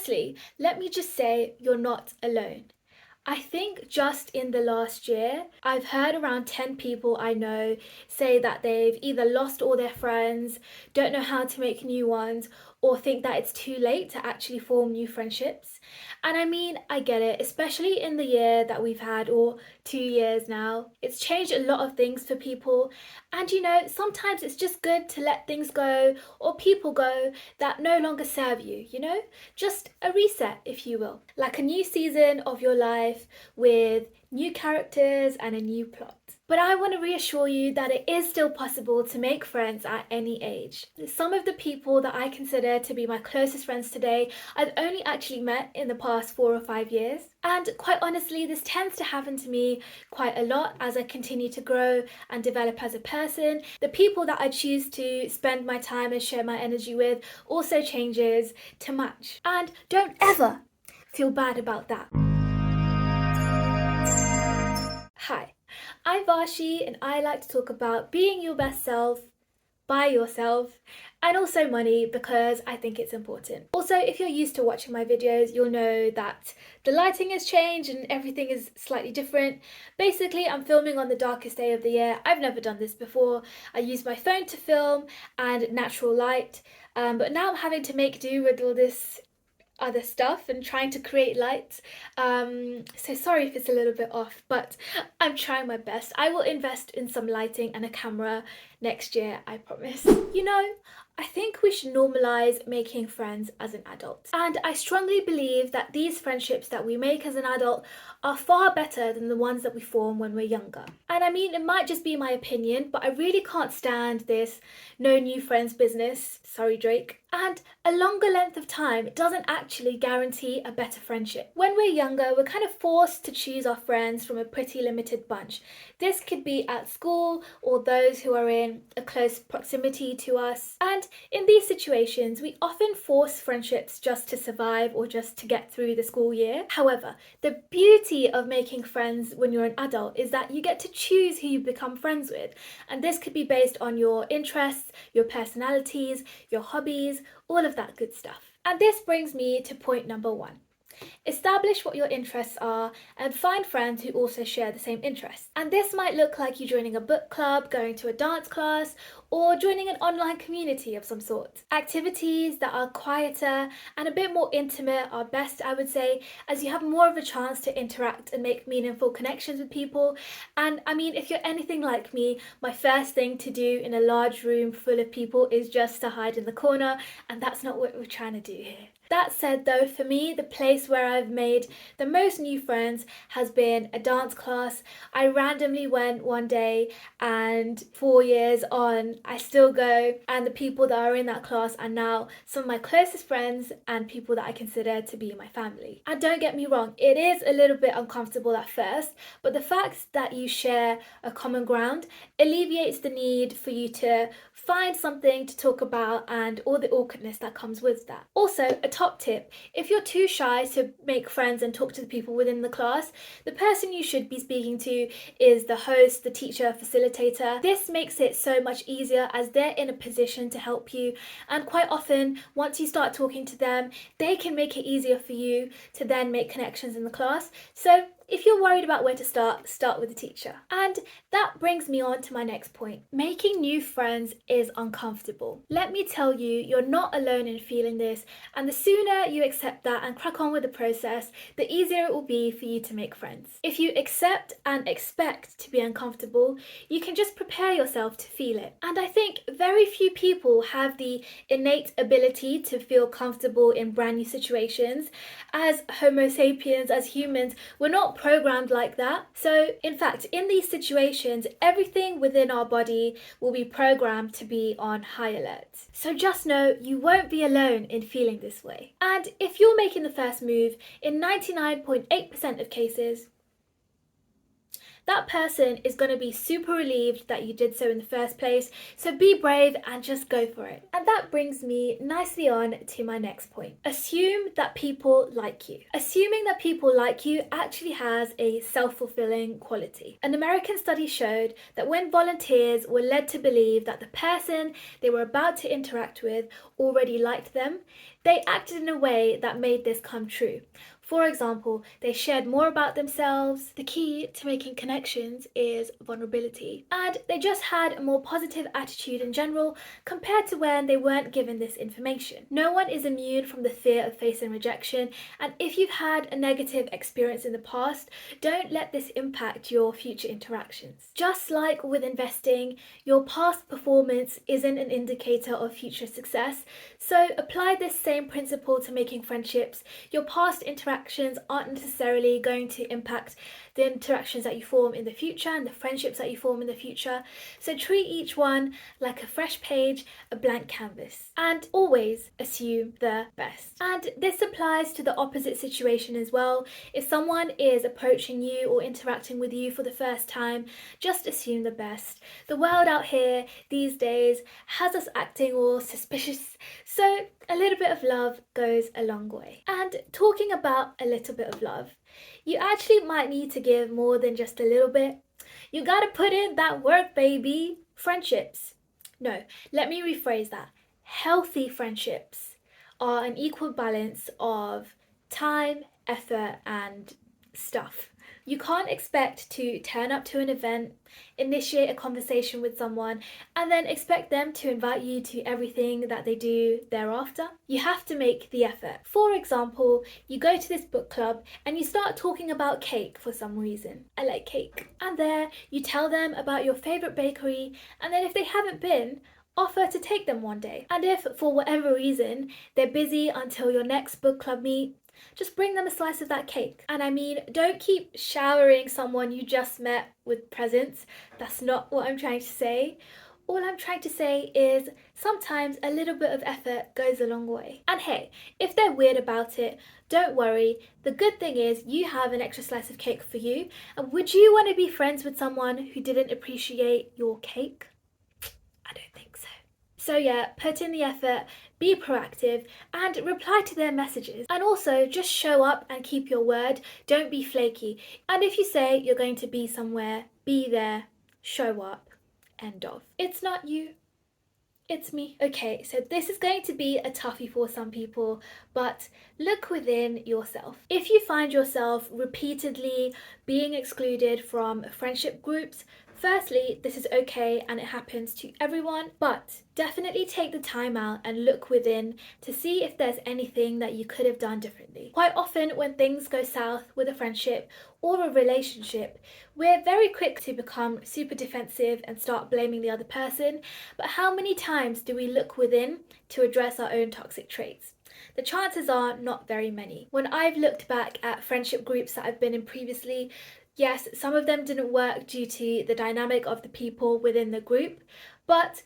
firstly, let me just say you're not alone. I think just in the last year, I've heard around 10 people I know say that they've either lost all their friends, don't know how to make new ones, or think that it's too late to actually form new friendships. And I mean, I get it, especially in the year that we've had, or 2 years now. It's changed a lot of things for people. And sometimes it's just good to let things go or people go that no longer serve you. Just a reset, if you will. Like a new season of your life with new characters and a new plot. But I want to reassure you that it is still possible to make friends at any age. Some of the people that I consider to be my closest friends today, I've only actually met in the past 4 or 5 years. And quite honestly, this tends to happen to me quite a lot as I continue to grow and develop as a person. The people that I choose to spend my time and share my energy with also changes to match. And don't ever feel bad about that. Hi, I'm Vashi and I like to talk about being your best self, by yourself, and also money because I think it's important. Also, if you're used to watching my videos, you'll know that the lighting has changed and everything is slightly different. Basically, I'm filming on the darkest day of the year. I've never done this before. I use my phone to film and natural light, but now I'm having to make do with all this other stuff and trying to create lights. So sorry if it's a little bit off, but I'm trying my best. I will invest in some lighting and a camera next year, I promise. I think we should normalize making friends as an adult. And I strongly believe that these friendships that we make as an adult are far better than the ones that we form when we're younger. And I mean, it might just be my opinion, but I really can't stand this no new friends business. Sorry, Drake. And a longer length of time doesn't actually guarantee a better friendship. When we're younger, we're kind of forced to choose our friends from a pretty limited bunch. This could be at school or those who are in a close proximity to us. And in these situations, we often force friendships just to survive or just to get through the school year. However, the beauty of making friends when you're an adult is that you get to choose who you become friends with. And this could be based on your interests, your personalities, your hobbies, all of that good stuff. And this brings me to point number 1. Establish what your interests are and find friends who also share the same interests. And this might look like you joining a book club, going to a dance class, or joining an online community of some sort. Activities that are quieter and a bit more intimate are best, I would say, as you have more of a chance to interact and make meaningful connections with people. And I mean, if you're anything like me, my first thing to do in a large room full of people is just to hide in the corner, and that's not what we're trying to do here. That said though, for me, the place where I've made the most new friends has been a dance class. I randomly went one day and 4 years on, I still go, and the people that are in that class are now some of my closest friends and people that I consider to be my family. And don't get me wrong, it is a little bit uncomfortable at first, but the fact that you share a common ground alleviates the need for you to find something to talk about and all the awkwardness that comes with that. Also, a top tip, if you're too shy to make friends and talk to the people within the class, the person you should be speaking to is the host, the teacher, facilitator. This makes it so much easier as they're in a position to help you, and quite often once you start talking to them, they can make it easier for you to then make connections in the class. So if you're worried about where to start with the teacher. And that brings me on to my next point. Making new friends is uncomfortable. Let me tell you, you're not alone in feeling this, and the sooner you accept that and crack on with the process, the easier it will be for you to make friends. If you accept and expect to be uncomfortable, you can just prepare yourself to feel it. And I think very few people have the innate ability to feel comfortable in brand new situations. As Homo sapiens, as humans, we're not programmed like that. So in fact, in these situations, everything within our body will be programmed to be on high alert. So just know you won't be alone in feeling this way. And if you're making the first move, in 99.8% of cases, that person is going to be super relieved that you did so in the first place. So be brave and just go for it. And that brings me nicely on to my next point. Assume that people like you. Assuming that people like you actually has a self-fulfilling quality. An American study showed that when volunteers were led to believe that the person they were about to interact with already liked them, they acted in a way that made this come true. For example, they shared more about themselves. The key to making connections is vulnerability. And they just had a more positive attitude in general compared to when they weren't given this information. No one is immune from the fear of facing rejection, and if you've had a negative experience in the past, don't let this impact your future interactions. Just like with investing, your past performance isn't an indicator of future success, so apply this same principle to making friendships. Your past interactions aren't necessarily going to impact the interactions that you form in the future and the friendships that you form in the future. So treat each one like a fresh page, a blank canvas, and always assume the best. And this applies to the opposite situation as well. If someone is approaching you or interacting with you for the first time, just assume the best. The world out here these days has us acting all suspicious, so a little bit of love goes a long way. And talking about a little bit of love, you actually might need to give more than just a little bit. You gotta put in that work, baby. Friendships. No, let me rephrase that. Healthy friendships are an equal balance of time, effort, and stuff. You can't expect to turn up to an event, initiate a conversation with someone, and then expect them to invite you to everything that they do thereafter. You have to make the effort. For example, you go to this book club and you start talking about cake for some reason. I like cake. And there you tell them about your favourite bakery, and then if they haven't been, offer to take them one day. And if for whatever reason they're busy until your next book club meet, just bring them a slice of that cake. And I mean, don't keep showering someone you just met with presents. That's not what I'm trying to say. All I'm trying to say is sometimes a little bit of effort goes a long way. And hey, if they're weird about it, don't worry. The good thing is you have an extra slice of cake for you. And would you want to be friends with someone who didn't appreciate your cake? I don't think so. So yeah, put in the effort, be proactive, and reply to their messages. And also, just show up and keep your word. Don't be flaky. And if you say you're going to be somewhere, be there, show up, end of. It's not you, it's me. Okay, so this is going to be a toughie for some people, but look within yourself. If you find yourself repeatedly being excluded from friendship groups, firstly, this is okay and it happens to everyone, but definitely take the time out and look within to see if there's anything that you could have done differently. Quite often when things go south with a friendship or a relationship, we're very quick to become super defensive and start blaming the other person, but how many times do we look within to address our own toxic traits? The chances are not very many. When I've looked back at friendship groups that I've been in previously, yes, some of them didn't work due to the dynamic of the people within the group, but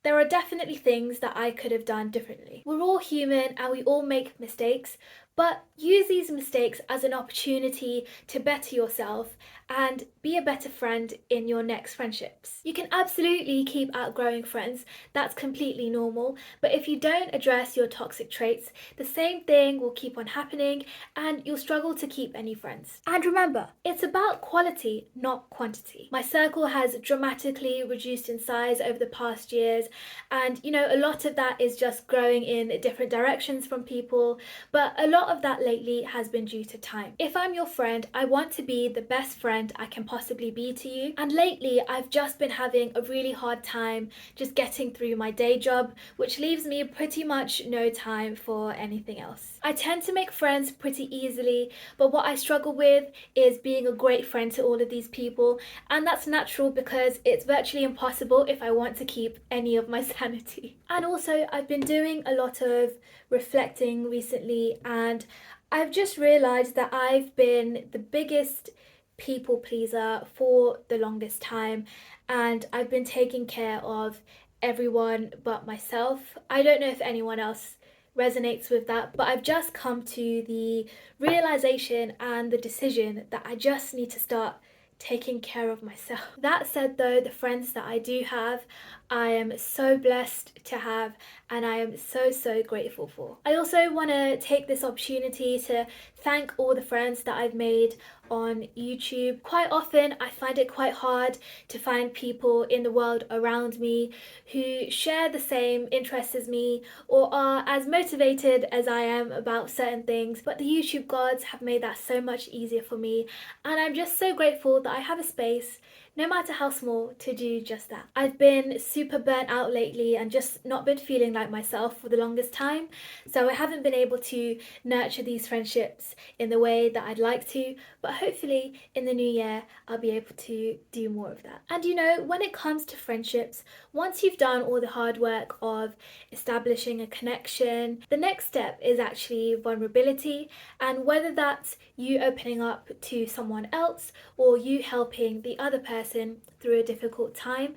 there are definitely things that I could have done differently. We're all human and we all make mistakes, but use these mistakes as an opportunity to better yourself and be a better friend in your next friendships. You can absolutely keep outgrowing friends, that's completely normal, but if you don't address your toxic traits, the same thing will keep on happening and you'll struggle to keep any friends. And remember, it's about quality, not quantity. My circle has dramatically reduced in size over the past years, and a lot of that is just growing in different directions from people, but a lot of that lately has been due to time. If I'm your friend, I want to be the best friend I can possibly be to you, and lately I've just been having a really hard time just getting through my day job, which leaves me pretty much no time for anything else. I tend to make friends pretty easily, but what I struggle with is being a great friend to all of these people, and that's natural because it's virtually impossible if I want to keep any of my sanity. And also, I've been doing a lot of reflecting recently, and I've just realised that I've been the biggest people pleaser for the longest time, and I've been taking care of everyone but myself. I don't know if anyone else resonates with that, but I've just come to the realization and the decision that I just need to start taking care of myself. That said though, the friends that I do have, I am so blessed to have, and I am so grateful for. I also want to take this opportunity to thank all the friends that I've made on YouTube. Quite often I find it quite hard to find people in the world around me who share the same interests as me or are as motivated as I am about certain things, but the YouTube gods have made that so much easier for me, and I'm just so grateful that I have a space, no matter how small, to do just that. I've been super burnt out lately and just not been feeling like myself for the longest time, so I haven't been able to nurture these friendships in the way that I'd like to, but hopefully in the new year I'll be able to do more of that. And you know, when it comes to friendships, once you've done all the hard work of establishing a connection, the next step is actually vulnerability, and whether that's you opening up to someone else or you helping the other person through a difficult time,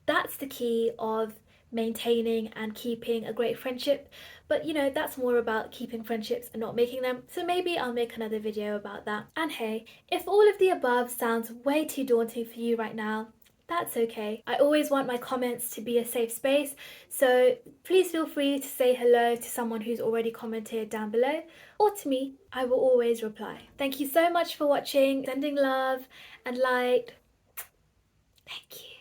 that's the key of maintaining and keeping a great friendship. But you know, that's more about keeping friendships and not making them, so maybe I'll make another video about that. And hey, if all of the above sounds way too daunting for you right now, that's okay. I always want my comments to be a safe space, so please feel free to say hello to someone who's already commented down below, or to me. I will always reply. Thank you so much for watching, sending love and light. Thank you.